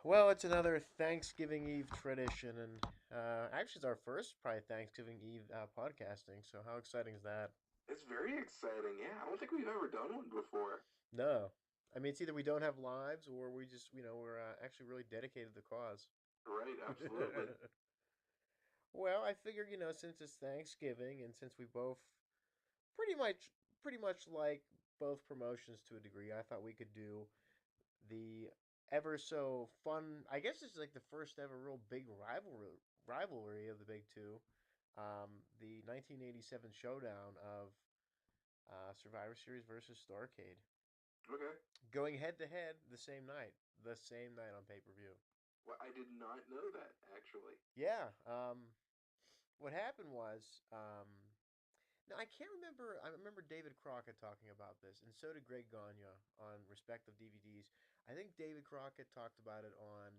Well, it's another Thanksgiving Eve tradition, and actually, it's our first probably Thanksgiving Eve podcasting. So, how exciting is that? It's very exciting. Yeah, I don't think we've ever done one before. No, I mean it's either we don't have lives or we just we're actually really dedicated to the cause. Right, absolutely. Well, I figured since it's Thanksgiving and since we both pretty much pretty much like both promotions to a degree, I thought we could do the ever so fun. I guess it's like the first ever real big rivalry of the big two. The 1987 showdown of Survivor Series versus Starrcade, Okay. going head to head the same night on pay per view. Well, I did not know that actually. Yeah. What happened was, now I can't remember. I remember David Crockett talking about this, and so did Greg Gagne on respective DVDs. I think David Crockett talked about it on.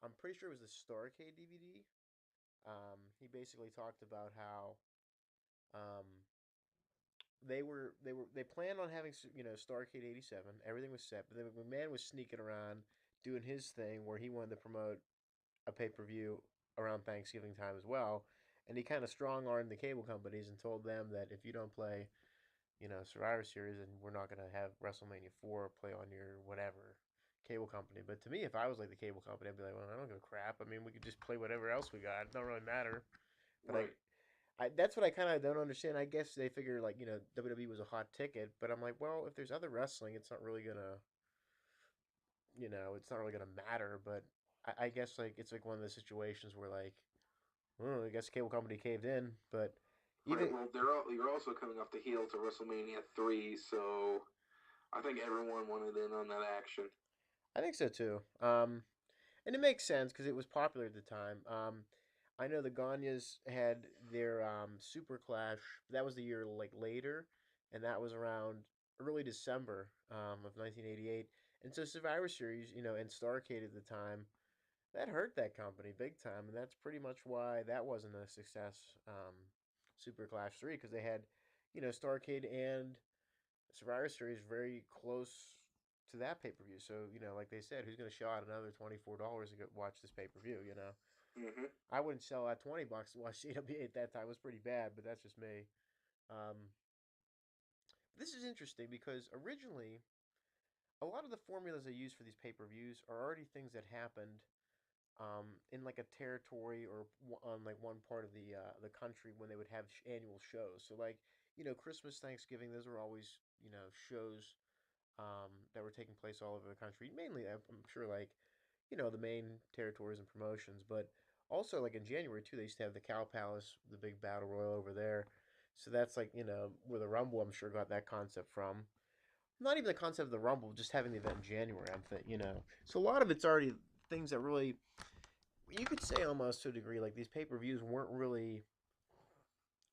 I'm pretty sure it was the Starrcade DVD. He basically talked about how um, they planned on having Starrcade '87. Everything was set, but then McMahon was sneaking around doing his thing where he wanted to promote a pay per view around Thanksgiving time as well, and he kind of strong armed the cable companies and told them that if you don't play Survivor Series, and we're not gonna have WrestleMania 4 play on your whatever cable company. But to me, if I was like the cable company, I'd be like, well, I don't give a crap. I mean, we could just play whatever else we got. It don't really matter. But Right. I that's what I kind of don't understand. I guess they figure like WWE was a hot ticket, but I'm like, well, if there's other wrestling, it's not really gonna it's not really gonna matter. But I guess like it's like one of those situations where like, I guess the cable company caved in, but Right. even Well, you're also coming off the heels of WrestleMania 3, so I think everyone wanted in on that action. I think so too. And it makes sense because it was popular at the time. I know the Ganyas had their Super Clash. That was the year like later, and that was around early December of 1988. And so Survivor Series, and Starrcade at the time, that hurt that company big time, and that's pretty much why that wasn't a success. Super Clash 3 because they had, Starrcade and Survivor Series very close to that pay per view. So like they said, who's going to shell out another $24 to go watch this pay per view? Hmm. I wouldn't sell out $20 to watch CWA at that time. It was pretty bad, but that's just me. Um, this is interesting because originally a lot of the formulas they use for these pay per views are already things that happened in like a territory or on like one part of the country when they would have annual shows. So like Christmas, Thanksgiving, those are always shows that were taking place all over the country. Mainly, I'm sure, like the main territories and promotions, but also like in January too, they used to have the Cow Palace, the big battle royal over there. So that's like where the Rumble, I'm sure, got that concept from. Not even the concept of the Rumble, just having the event in January. I'm thinking. So a lot of it's already things that really you could say almost to a degree like these pay per views weren't really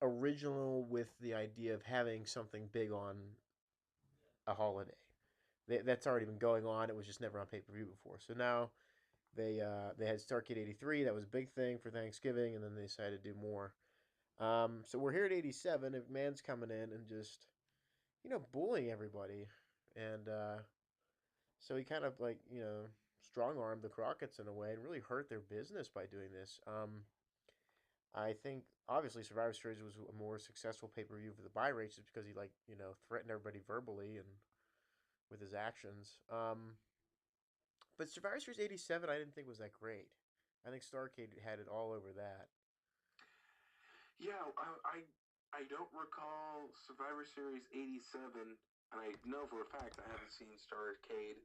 original with the idea of having something big on a holiday. That's already been going on. It was just never on pay per view before. So now they had Starrcade '83. That was a big thing for Thanksgiving, and then they decided to do more. So we're here at '87. If man's coming in and just bullying everybody, and so he kind of like strong armed the Crockett's in a way and really hurt their business by doing this. I think obviously Survivor Series was a more successful pay per view for the buy rates just because he like threatened everybody verbally and with his actions. But Survivor Series '87 I didn't think was that great. I think Starrcade had it all over that. Yeah, I don't recall Survivor Series 87, and I know for a fact I haven't seen Starrcade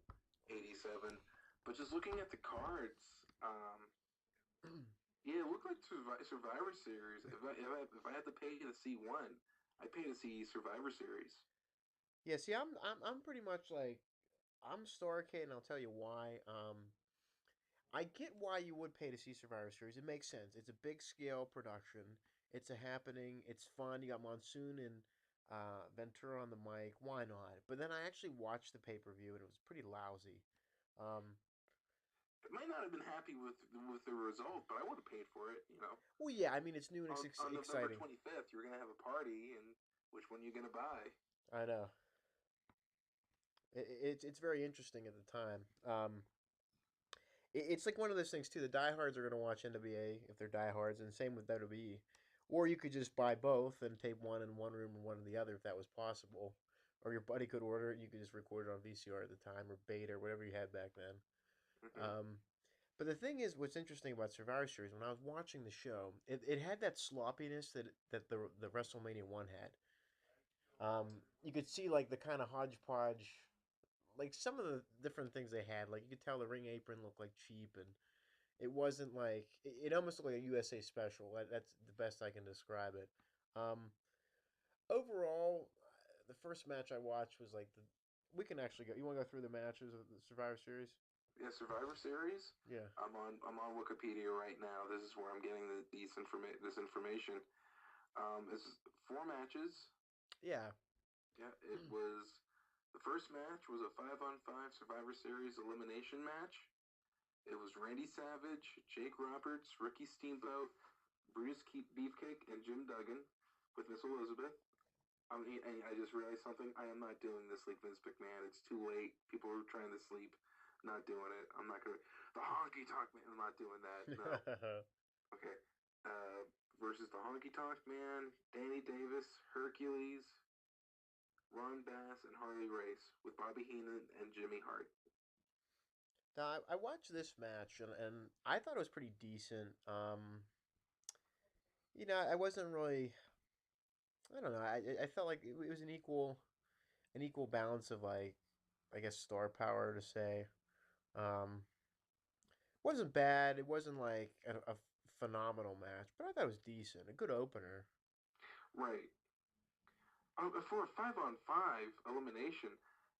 87. But just looking at the cards, yeah, it looked like Survivor Series. If I had to pay to see one, I'd pay to see Survivor Series. Yeah, see, I'm pretty much like I'm Starrcade, and I'll tell you why. I get why you would pay to see Survivor Series. It makes sense. It's a big scale production. It's a happening. It's fun. You got Monsoon and Ventura on the mic. Why not? But then I actually watched the pay per view, and it was pretty lousy. Um, I might not have been happy with the result, but I would have paid for it. well, yeah, I mean it's new and it's On November exciting. 25th, you're gonna have a party, and which one you gonna buy? I know. It's very interesting at the time. it's like one of those things too. The diehards are gonna watch NWA if they're diehards, and same with WWE. Or you could just buy both and tape one in one room and one in the other if that was possible. Or your buddy could order it. You could just record it on VCR at the time or Beta or whatever you had back then. Hmm. But the thing is, what's interesting about Survivor Series, when I was watching the show, it had that sloppiness that the WrestleMania one had. You could see like the kind of hodgepodge, like some of the different things they had. Like you could tell the ring apron looked like cheap, and it wasn't like it almost looked like a USA special. That's the best I can describe it. Overall, the first match I watched was like the. We can actually go. You want to go through the matches of the Survivor Series? Yeah, Survivor Series. Yeah. I'm on Wikipedia right now. This is where I'm getting this information. It's four matches. Yeah. Yeah, it was. The first match was a 5-on-5 Survivor Series elimination match. It was Randy Savage, Jake Roberts, Ricky Steamboat, Brutus Beefcake, and Jim Duggan with Miss Elizabeth. I just realized something. I am not doing this like Vince McMahon. It's too late. People are trying to sleep. Not doing it. I'm not gonna. The honky tonk man. I'm not doing that. No. Okay. Versus the honky tonk man, Danny Davis, Hercules, Ron Bass, and Harley Race with Bobby Heenan and Jimmy Hart. Now, I watched this match and I thought it was pretty decent. I wasn't really. I don't know. I felt like it was an equal balance of like I guess star power to say. Um, wasn't bad. It wasn't like a phenomenal match, but I thought it was decent. A good opener. Right. For a 5-on-5 elimination,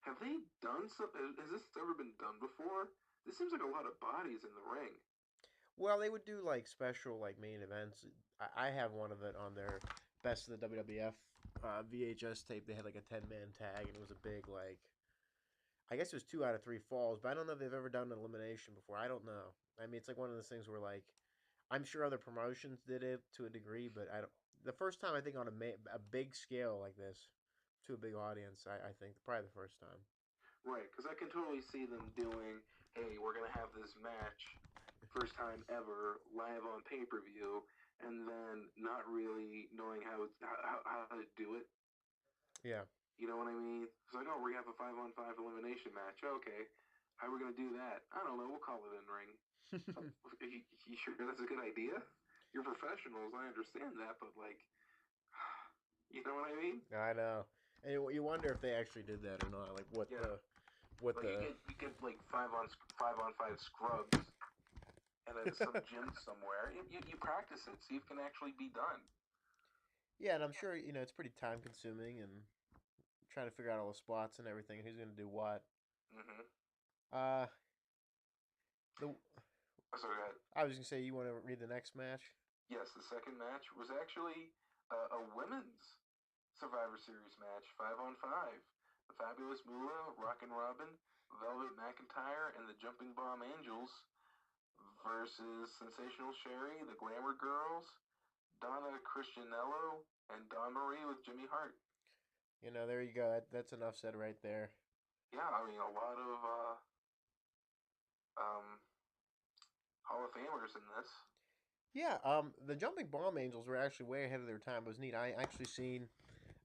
have they done some? Has this ever been done before? This seems like a lot of bodies in the ring. Well, they would do like special like main events. I have one of it on their best of the WWF VHS tape. They had like a 10-man tag, and it was a big like I guess it was 2 out of 3 falls, but I don't know if they've ever done an elimination before. I don't know. I mean, it's like one of those things where like I'm sure other promotions did it to a degree, but I don't. The first time I think on a big scale like this to a big audience, I think probably the first time. Right, because I can totally see them doing, hey, we're going to have this match, first time ever, live on pay per view, and then not really knowing how to do it. Yeah. You know what I mean? It's like, oh, we have a 5-on-5 elimination match. Okay. How are we going to do that? I don't know. We'll call it in ring. You sure that's a good idea? You're professionals. I understand that, but like, you know what I mean? I know, and you wonder if they actually did that or not. Like Yeah. what Like the you get like 5-on-5 scrubs and at some gym somewhere. You practice it, see if it can actually be done. yeah, and I'm sure it's pretty time consuming and trying to figure out all the spots and everything. Who's gonna do what? Mm-hmm. Uh, the So go ahead. I was gonna say you want to read the next match. Yes, the second match was actually a women's Survivor Series match, 5-on-5. The Fabulous Moolah, Rockin' Robin, Velvet McIntyre, and the Jumping Bomb Angels versus Sensational Sherry, the Glamour Girls, Donna Christianello, and Dawn Marie with Jimmy Hart. There you go. That's enough said right there. Yeah, I mean a lot of um, Hall of Famers in this. Yeah, the Jumping Bomb Angels were actually way ahead of their time. It was neat. I actually seen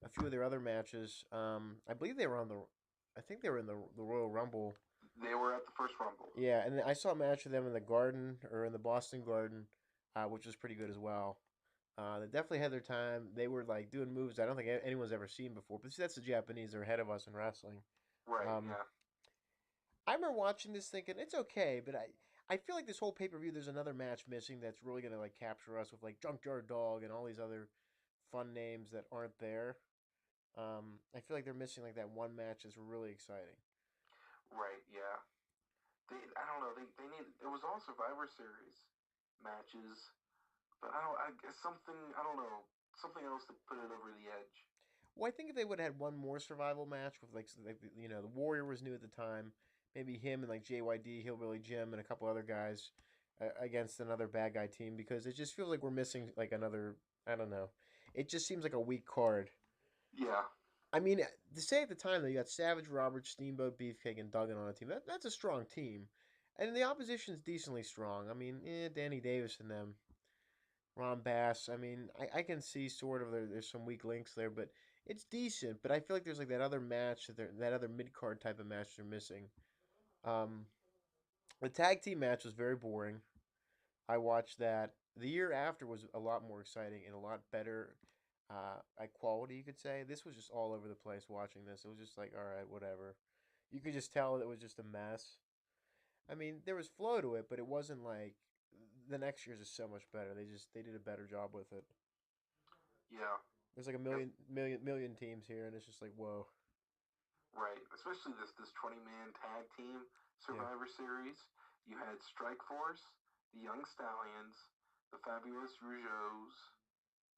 a few of their other matches. I believe they were on the, I think they were in the Royal Rumble. They were at the first Rumble. Yeah, and I saw a match of them in the Garden or in the Boston Garden, which was pretty good as well. They definitely had their time. They were like doing moves I don't think anyone's ever seen before. But see, that's the Japanese; they're ahead of us in wrestling. Right, Um, yeah. I remember watching this thinking it's okay, but I feel like this whole pay per view there's another match missing that's really gonna like capture us with like Junkyard Dog and all these other fun names that aren't there. I feel like they're missing like that one match that's really exciting. Right, yeah. I don't know. They need. It was all Survivor Series matches, but I don't. I guess something. I don't know. Something else to put it over the edge. Well, I think if they would have had one more survival match with like the Warrior was new at the time, maybe him and like JYD, Hillbilly Jim, and a couple other guys against another bad guy team because it just feels like we're missing like another. I don't know. It just seems like a weak card. Yeah, I mean, to say at the time though, you got Savage, Roberts, Steamboat, Beefcake, and Duggan on a team. That's a strong team. And the opposition's decently strong. I mean, Danny Davis and them, Ron Bass. I mean, I can see sort of there's some weak links there, but it's decent. But I feel like there's like that other match that other mid card type of match they're missing. Um, the tag team match was very boring. I watched that. The year after was a lot more exciting and a lot better at quality, you could say. This was just all over the place watching this. It was just like, all right, whatever. You could just tell it was just a mess. I mean, there was flow to it, but it wasn't like the next year's is so much better. They did a better job with it. Yeah. There's like a Yep. million teams here, and it's just like whoa. Right. Especially this 20-man tag team Yeah. Survivor Series. You had Strike Force, the Young Stallions, the Fabulous Rougeaus,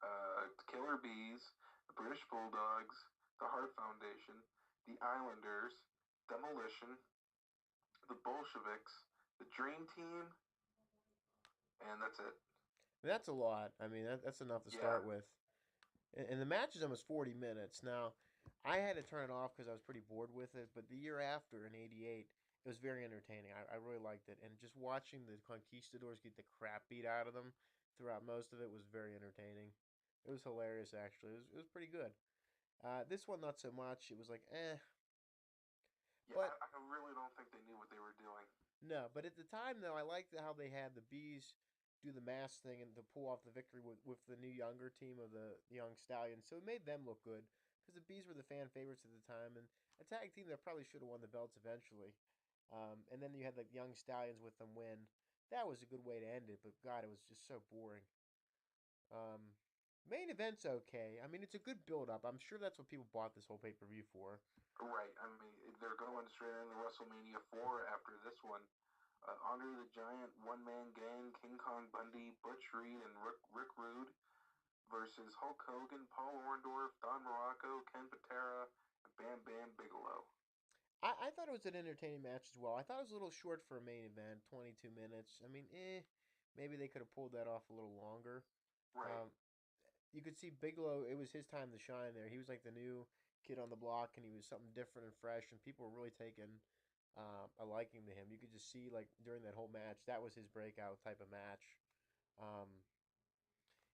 the Killer Bees, the British Bulldogs, the Hart Foundation, the Islanders, Demolition, the Bolsheviks, the Dream Team, and that's it. That's a lot. I mean, that's enough to Yeah. start with. And the match is almost 40 minutes. Now, I had to turn it off because I was pretty bored with it, but the year after in '88, it was very entertaining. I really liked it. And just watching the Conquistadors get the crap beat out of them throughout most of it was very entertaining. It was hilarious, actually. It was pretty good. This one, not so much. It was like, eh. Yeah, But I really don't think they knew what they were doing. no, but at the time though, I liked how they had the bees do the mass thing and to pull off the victory with the new younger team of the young stallions. So it made them look good because the bees were the fan favorites at the time and a tag team that probably should have won the belts eventually. And then you had the young stallions with them win. That was a good way to end it, but God, it was just so boring. Um, Main event's okay. I mean, it's a good build up. I'm sure that's what people bought this whole pay per view for. Right. I mean, they're going straight into WrestleMania 4 after this one. Andre the Giant, One Man Gang, King Kong Bundy, Butch Reed, and Rick Rude versus Hulk Hogan, Paul Orndorff, Don Morocco, Ken Patera, and Bam Bam Bigelow. I thought it was an entertaining match as well. I thought it was a little short for a main event, 22 minutes. I mean, maybe they could have pulled that off a little longer. Right. Um, you could see Bigelow, it was his time to shine there. He was like the new kid on the block, and he was something different and fresh, and people were really taking a liking to him. You could just see, like, during that whole match, that was his breakout type of match. Um,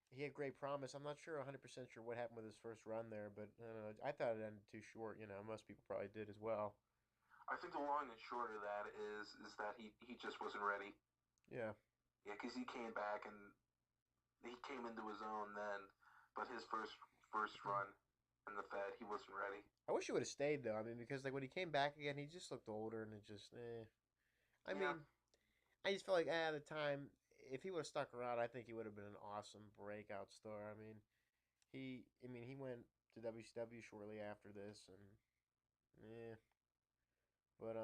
he had great promise. I'm not sure 100% sure what happened with his first run there, but I don't know. I thought it ended too short. Most people probably did as well. I think the long and short of that is that he just wasn't ready. Yeah. Yeah, because he came back and he came into his own then, but his first run in the Fed, he wasn't ready. I wish he would have stayed though. I mean, because like when he came back again, he just looked older, and it just, eh. I Yeah, mean, I just felt like at the time, if he would have stuck around, I think he would have been an awesome breakout star. I mean, he went to WCW shortly after this, and yeah, but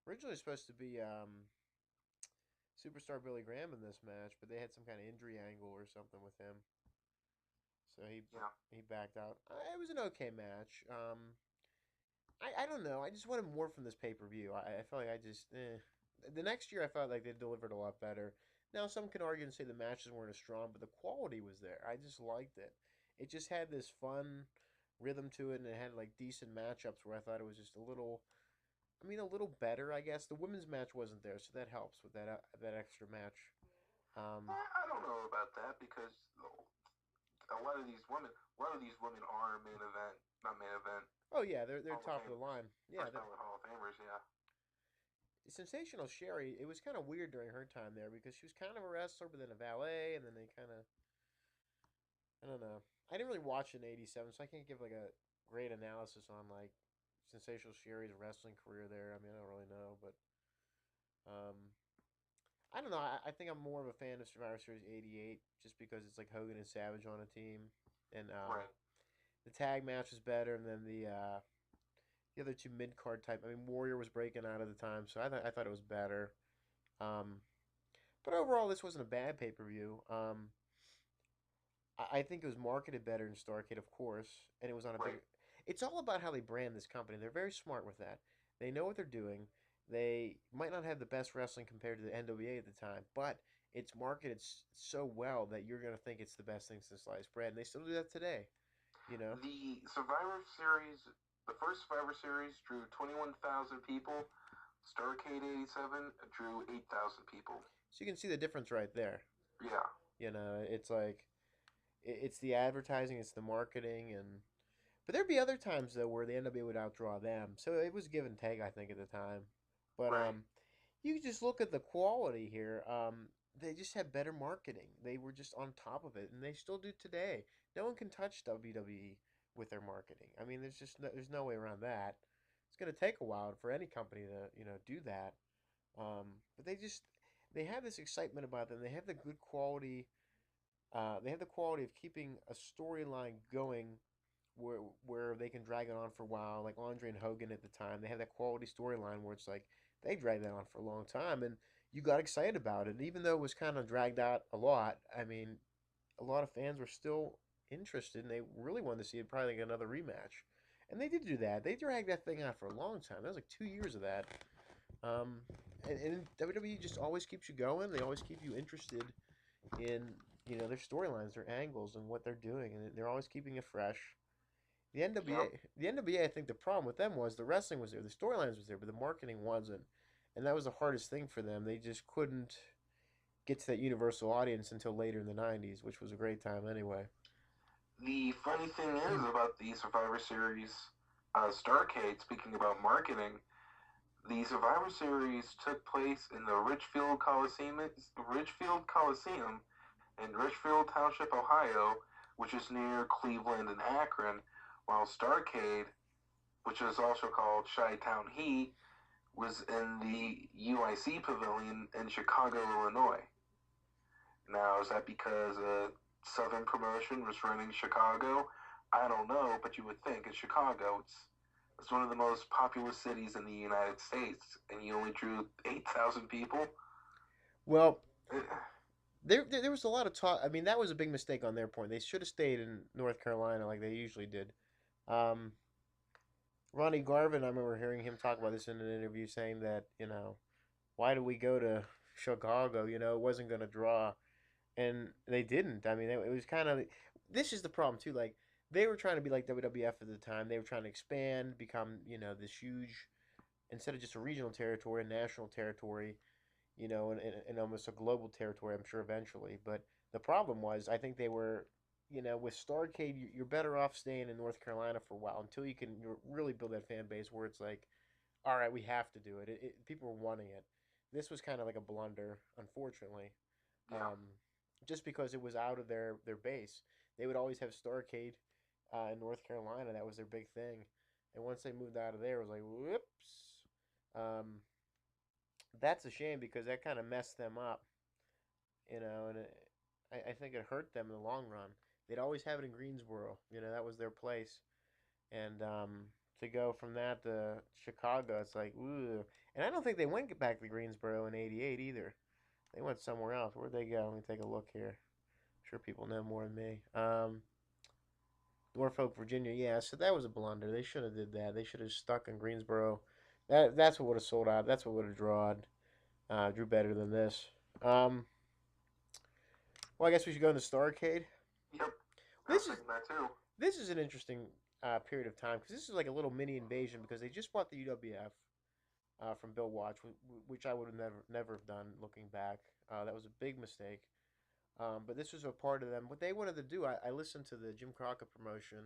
originally it was supposed to be Superstar Billy Graham in this match, but they had some kind of injury angle or something with him, so yeah. he backed out. It was an okay match. I don't know. I just wanted more from this pay per view. I felt like I just the next year I felt like they delivered a lot better. Now some can argue and say the matches weren't as strong, but the quality was there. I just liked it. It just had this fun rhythm to it, and it had like decent matchups where I thought it was just a little. I mean, a little better, I guess. The women's match wasn't there, so that helps with that extra match. Um, I don't know about that because a lot of these women are main event, not main event, oh yeah, they're Hall of top of the Famers, line. Yeah, first ballot Hall of Famers. Yeah, Sensational Sherry. It was kind of weird during her time there because she was kind of a wrestler, but then a valet, and then they kind of I don't know. I didn't really watch in '87, so I can't give like a great analysis on like Sensational Sherry's wrestling career there. I mean, I don't really know, but um, I don't know. I think I'm more of a fan of Survivor Series '88 just because it's like Hogan and Savage on a team, and right. the tag match was better, and then the other two mid card type. I mean, Warrior was breaking out at the time, so I thought it was better. Um, but overall, this wasn't a bad pay per view. I think it was marketed better in Starrcade, of course, and it was on a Right. bigger. It's all about how they brand this company. They're very smart with that. They know what they're doing. They might not have the best wrestling compared to the NWA at the time, but it's marketed so well that you're gonna think it's the best thing since sliced bread, and they still do that today. You know? The Survivor Series, the first Survivor Series drew 21,000 people. Starrcade '87 drew 8,000 people. So you can see the difference right there. Yeah, You know, it's like it's the advertising, it's the marketing, and but there'd be other times though where the NWA would outdraw them. So it was give and take, I think, at the time. But right. you just look at the quality here. They just had better marketing. They were just on top of it, and they still do today. No one can touch WWE with their marketing. I mean, there's no way around that. It's gonna take a while for any company to do that. But they have this excitement about them. They have the good quality. They have the quality of keeping a storyline going where they can drag it on for a while, like Andre and Hogan at the time. They have that quality storyline where it's like they drag that on for a long time, and you got excited about it. Even though it was kind of dragged out a lot, I mean, a lot of fans were still interested, and they really wanted to see it, probably like another rematch. And they did do that. They dragged that thing out for a long time. That was like 2 years of that. Um, and WWE just always keeps you going. They always keep you interested in their storylines, their angles, and what they're doing, and they're always keeping it fresh. The NWA, Yep. the NWA, I think the problem with them was the wrestling was there, the storylines was there, but the marketing wasn't, and that was the hardest thing for them. They just couldn't get to that universal audience until later in the '90s, which was a great time anyway. The funny thing is about the Survivor Series Starrcade, speaking about marketing, the Survivor Series took place in the Ridgefield Coliseum in Richfield Township, Ohio, which is near Cleveland and Akron, while Starrcade, which is also called Chi-Town Heat, was in the UIC Pavilion in Chicago, Illinois. Now, is that because a Southern promotion was running Chicago? I don't know, but you would think in Chicago, it's one of the most populous cities in the United States, and you only drew 8,000 people. Well, there was a lot of talk. I mean, that was a big mistake on their point. They should have stayed in North Carolina like they usually did. Um, Ronnie Garvin, I remember hearing him talk about this in an interview, saying that why do we go to Chicago? It wasn't going to draw, and they didn't. I mean, it was kind of. This is the problem too. Like they were trying to be like WWF at the time. They were trying to expand, become this huge, instead of just a regional territory, a national territory. And almost a global territory. I'm sure eventually, but the problem was, I think they were. With Starrcade, you're better off staying in North Carolina for a while until you can really build that fan base where it's like, all right, we have to do it. People were wanting it. This was kind of like a blunder, unfortunately, Yeah. um, just because it was out of their base. They would always have Starrcade in North Carolina. That was their big thing. And once they moved out of there, it was like, whoops. Um, that's a shame because that kind of messed them up, and I think it hurt them in the long run. They'd always have it in Greensboro. That was their place. And to go from that to Chicago, it's like, ooh. And I don't think they went back to Greensboro in '88 either. They went somewhere else. Where'd they go? Let me take a look here. I'm sure people know more than me. Norfolk, Virginia. Yeah, so that was a blunder. They should have did that. They should have stuck in Greensboro. That's what would have sold out. That's what would have drew better than this. Um, well, I guess we should go into Starrcade. Yep. I was This is thinking that too. this is an interesting period of time because this is like a little mini invasion because they just bought the UWF from Bill Watch, which I would have never have done looking back. That was a big mistake. But this was a part of them. What they wanted to do, I listened to the Jim Crockett promotion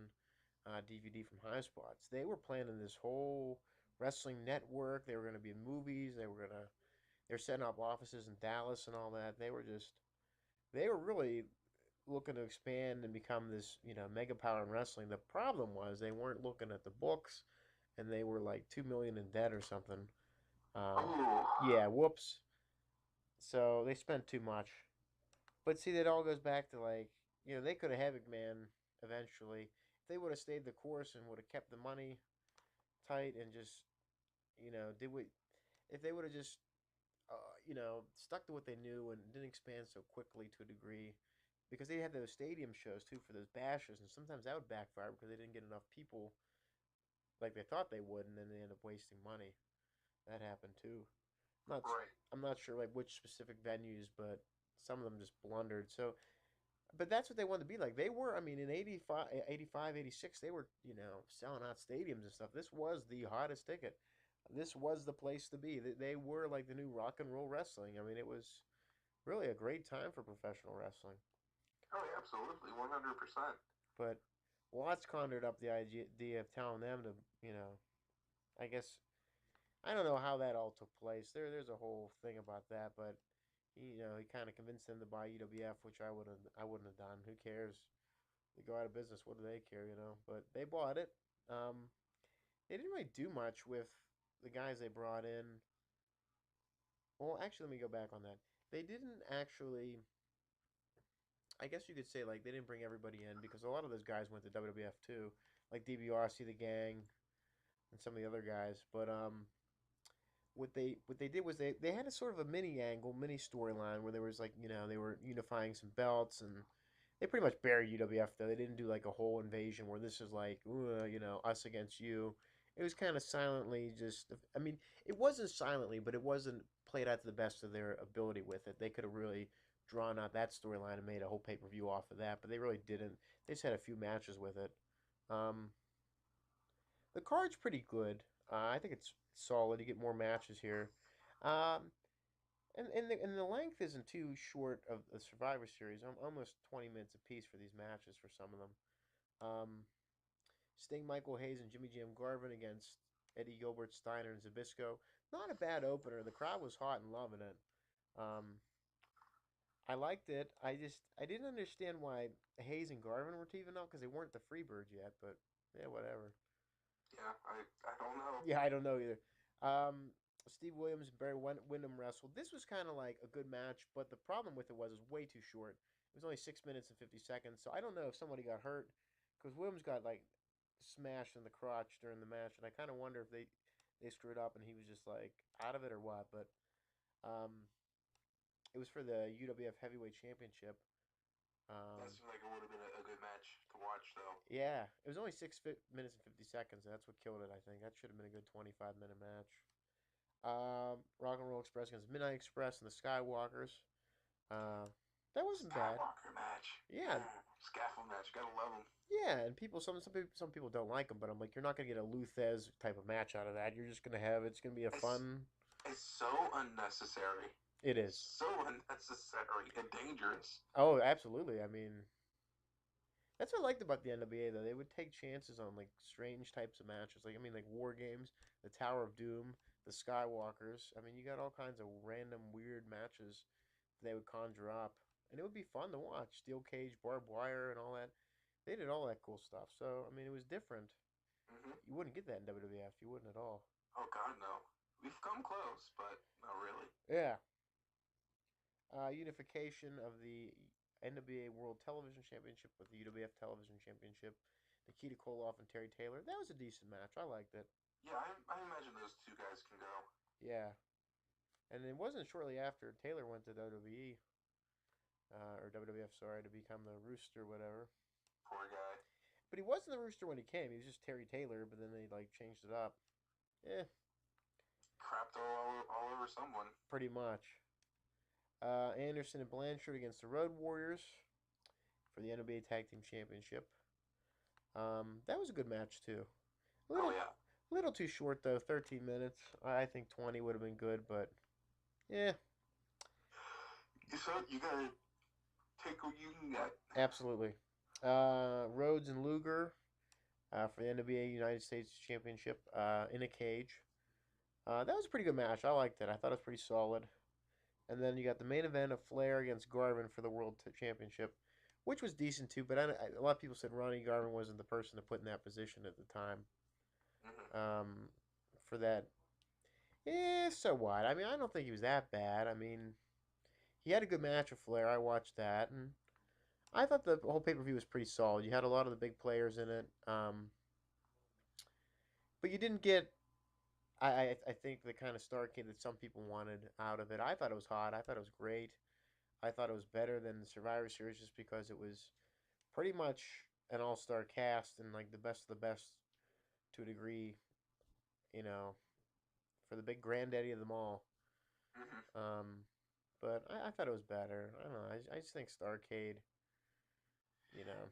DVD from High Spots. They were planning this whole wrestling network. They were going to be in movies. They're setting up offices in Dallas and all that. They were really looking to expand and become this mega power in wrestling. The problem was they weren't looking at the books, and they were like 2 million in debt or something. Um, Ooh. yeah, whoops. So they spent too much. But see, that all goes back to like they could have had McMahon eventually if they would have stayed the course and would have kept the money tight and just did what if they would have just stuck to what they knew and didn't expand so quickly to a degree because they had those stadium shows too for those bashes, and sometimes that would backfire because they didn't get enough people like they thought they would, and then they end up wasting money. That happened too. I'm not Right. I'm not sure like which specific venues, but some of them just blundered. So, but that's what they wanted to be like. They were, I mean, in 85, 85, 86, they were selling out stadiums and stuff. This was the hottest ticket. this was the place to be. They were like the new rock and roll wrestling. I mean, it was really a great time for professional wrestling. Oh, yeah, absolutely, 100%. But Watts conjured up the idea of telling them to, you know, I guess I don't know how that all took place. There's a whole thing about that, but he kind of convinced them to buy UWF, which I wouldn't have done. Who cares? They go out of business. What do they care, you know? But they bought it. They didn't really do much with the guys they brought in. Well, actually, let me go back on that. They didn't actually. I guess you could say like they didn't bring everybody in because a lot of those guys went to WWF too, like DBRC, the Gang, and some of the other guys. But what they did was they had a sort of a mini angle, mini storyline where there was like they were unifying some belts and they pretty much buried UWF though. They didn't do like a whole invasion where this is like us against you. It was kind of silently just. I mean, it wasn't silently, but it wasn't played out to the best of their ability with it. They could have really drawn out that storyline and made a whole pay per view off of that, but they really didn't. They just had a few matches with it. Um, the card's pretty good. I think it's solid. You get more matches here. Um, and the length isn't too short of the Survivor Series. Almost 20 minutes apiece for these matches for some of them. Um, Sting, Michael Hayes, and Jimmy Jam Garvin against Eddie Gilbert, Steiner, and Zabisco. Not a bad opener. The crowd was hot and loving it. Um, I liked it. I didn't understand why Hayes and Garvin were teaming up because they weren't the Freebirds yet. But yeah, whatever. Yeah, I don't know. Yeah, I don't know either. Um, Steve Williams and Barry Windham wrestled. This was kind of like a good match, but the problem with it was way too short. It was only 6 minutes and 50 seconds. So I don't know if somebody got hurt because Williams got like smashed in the crotch during the match, and I kind of wonder if they screwed up and he was just like out of it or what. But um, it was for the UWF Heavyweight Championship. That Um, seemed like it would have been a good match to watch, though. yeah, it was only 6 minutes and 50 seconds. And that's what killed it. I think that should have been a good 25-minute match. Rock and Roll Express against Midnight Express and the Skywalkers. Uh, that wasn't bad. Skywalker match. Yeah, Scaffold match. Gotta love them. yeah, and some people don't like them, but I'm like, you're not gonna get a Luthez type of match out of that. You're just gonna have it's gonna be a It's fun. it's so unnecessary. It is. So unnecessary and dangerous. Oh, absolutely. I mean, that's what I liked about the NWA though. They would take chances on like strange types of matches. Like I mean, like War Games, the Tower of Doom, the Skywalkers. I mean, you got all kinds of random weird matches they would conjure up, and it would be fun to watch. Steel cage, barbed wire, and all that. They did all that cool stuff. So I mean, it was different. Hmm. You wouldn't get that in WWF. You wouldn't at all. Oh God, no. We've come close, but not really. Yeah. Unification of the NWA World Television Championship with the UWF Television Championship. Nikita Koloff and Terry Taylor. That was a decent match. I liked it. Yeah, I imagine those two guys can go. Yeah. And it wasn't shortly after Taylor went to WWE, or WWF, sorry, to become the Rooster, whatever. Poor guy. But he wasn't the Rooster when he came. He was just Terry Taylor, but then they like changed it up. Eh, Crapped all over someone. pretty much. Anderson and Blanchard against the Road Warriors for the NWA Tag Team Championship. That was a good match too. Oh Little, yeah. little too short though. 13 minutes. I think 20 would have been good, but yeah, So you gotta take what you can get. absolutely. Rhodes and Luger for the NWA United States Championship in a cage. That was a pretty good match. I liked it. I thought it was pretty solid. And then you got the main event of Flair against Garvin for the World Championship, which was decent too. But a lot of people said Ronnie Garvin wasn't the person to put in that position at the time. Hmm. For that, yeah, so what? I mean, I don't think he was that bad. I mean, he had a good match with Flair. I watched that, and I thought the whole pay per view was pretty solid. You had a lot of the big players in it, but you didn't get. I think the kind of Starrcade that some people wanted out of it. I thought it was hot. I thought it was great. I thought it was better than the Survivor Series just because it was pretty much an all-star cast and like the best of the best to a degree, you know, for the big granddaddy of them all. Hmm. Um, but I thought it was better. I don't know. I just think Starrcade, you know.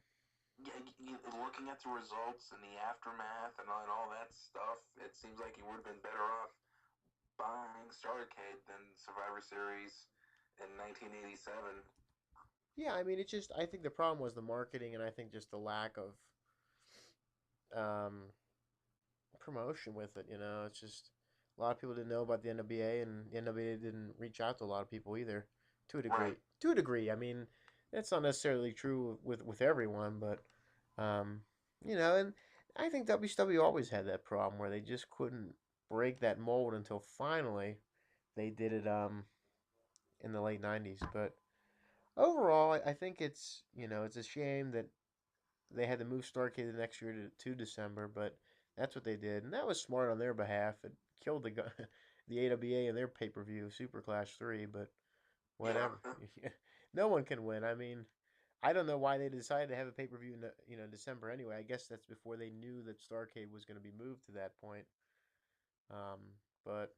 looking at the results and the aftermath and all that stuff, it seems like he would have been better off buying Starrcade than Survivor Series in 1987. Yeah, I mean, it's just I think the problem was the marketing, and I think just the lack of um, promotion with it. It's just a lot of people didn't know about the NWA, and the NWA didn't reach out to a lot of people either, to a degree. Right. To a degree, I mean, that's not necessarily true with everyone, but um, and I think WCW always had that problem where they just couldn't break that mold until finally they did it in the late '90s. But overall, I think it's a shame that they had to move Starrcade the next year to December, but that's what they did, and that was smart on their behalf. It killed the AWA in their pay per view Super Clash 3, but Yeah. whatever. No one can win. I mean, I don't know why they decided to have a pay per view in December anyway. I guess that's before they knew that Starrcade was going to be moved to that point. But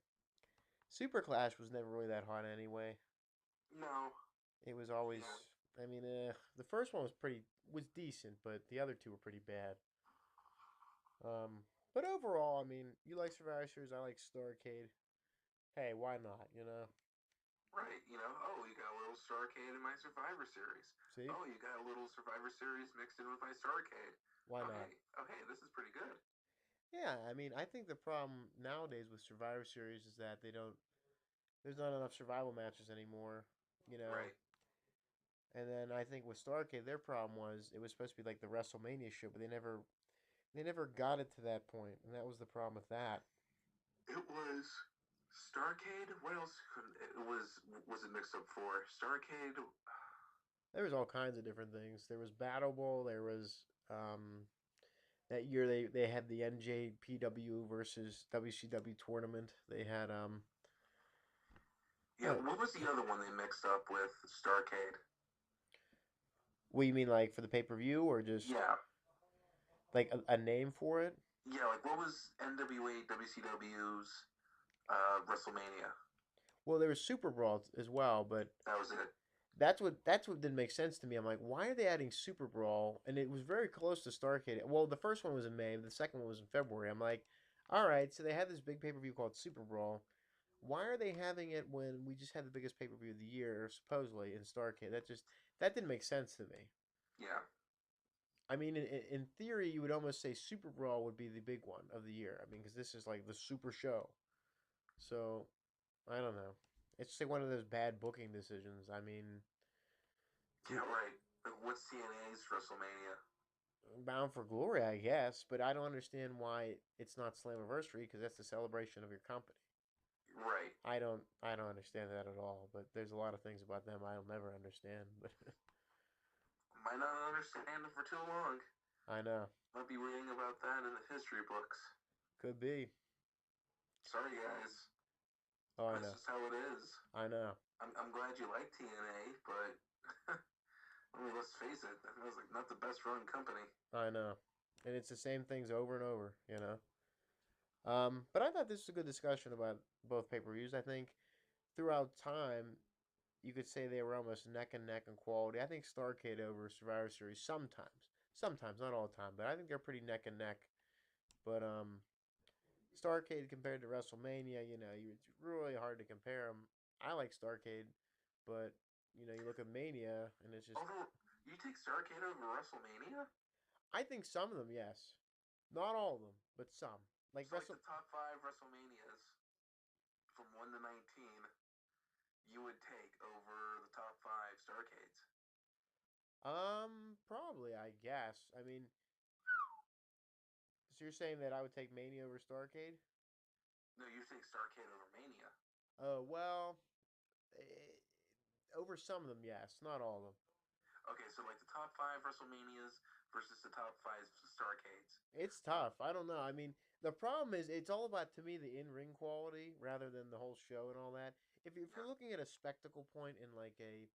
Super Clash was never really that hot anyway. No. It was always, Yeah. I mean, the first one was decent, but the other two were pretty bad. But overall, I mean, you like Survivor Series, I like Starrcade. Hey, why not? Right. Oh, you got a little Starrcade in my Survivor Series. See, Oh, you got a little Survivor Series mixed in with my Starrcade. why Oh, not? hey. Oh, hey, this is pretty good. Yeah, I mean, I think the problem nowadays with Survivor Series is that there's not enough survival matches anymore. You know, Right. and then I think with Starrcade, their problem was it was supposed to be like the WrestleMania show, but they never got it to that point, and that was the problem with that. It was Starrcade. What else was it mixed up for? Starrcade. There was all kinds of different things. There was Battle Bowl. There was that year they had the NJPW versus WCW tournament. They had Yeah. uh, What was the other one they mixed up with Starrcade? what do you mean like for the pay per view or just Yeah. like a name for it? Yeah. Like what was NWA WCW's WrestleMania? Well, there was Super Brawl as well, but That was it. that's what didn't make sense to me. I'm like, why are they adding Super Brawl? And it was very close to Starrcade. Well, the first one was in May, the second one was in February. I'm like, all right, so they had this big pay per view called Super Brawl. Why are they having it when we just had the biggest pay per view of the year, supposedly in Starrcade? That didn't make sense to me. Yeah. I mean, in theory, you would almost say Super Brawl would be the big one of the year. I mean, because this is like the super show. So I don't know. It's just like one of those bad booking decisions. I mean, Yeah. Right. What's TNA's WrestleMania? Bound for Glory, I guess, but I don't understand why it's not Slammiversary because that's the celebration of your company. Right. I don't understand that at all. But there's a lot of things about them I'll never understand. But Might not understand it for too long. I know, Might be reading about that in the history books. could be. Sorry, guys. Oh, I That's know, just how it is. I know, I'm glad you like TNA, but I mean, let's face it, that was like not the best run company. I know, and it's the same things over and over. But I thought this was a good discussion about both pay per views. I think throughout time, you could say they were almost neck and neck in quality. I think Starrcade over Survivor Series sometimes, not all the time, but I think they're pretty neck and neck. But Starrcade compared to WrestleMania, it's really hard to compare them. I like Starrcade, but you look at Mania and it's just. Over, you take Starrcade over WrestleMania? I think some of them, yes, not all of them, but some. Like So like Wrestle, the top five WrestleManias from 1 to 19, you would take over the top five Starrcades. probably I guess. I mean, so you're saying that I would take Mania over Starrcade? No, you take Starrcade over Mania. Oh well, eh, over some of them, yes, not all of them. Okay, so like the top five WrestleManias versus the top five Starrcades. It's tough. I don't know. I mean, the problem is it's all about to me the in ring quality rather than the whole show and all that. If you're Yeah. looking at a spectacle point in like a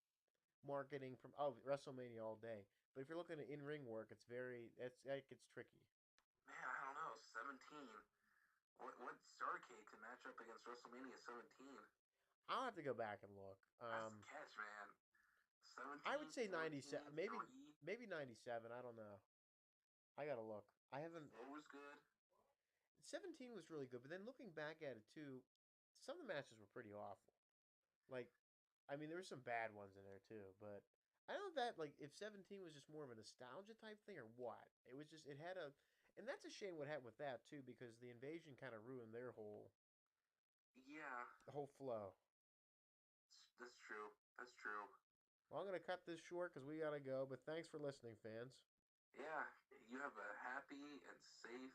marketing from WrestleMania all day, but if you're looking at in ring work, it's tricky. Man, I don't know. 17. What Starrcade can match up against WrestleMania 17? I'll have to go back and look. That's the catch, man. I would 17, say 97, 14, maybe 3. 97. I don't know. I gotta look. I haven't. 4 was good. 17 was really good, but then looking back at it too, some of the matches were pretty awful. Like, I mean, there were some bad ones in there too, but I don't know that like if 17 was just more of a nostalgia type thing or what. It was just it had a, and that's a shame what happened with that too because the invasion kind of ruined their whole Yeah, the whole flow. that's true. That's true. Well, I'm gonna cut this short because we gotta go. But thanks for listening, fans. Yeah, you have a happy and safe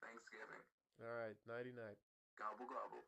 Thanksgiving. All right, nighty night. Gobble gobble.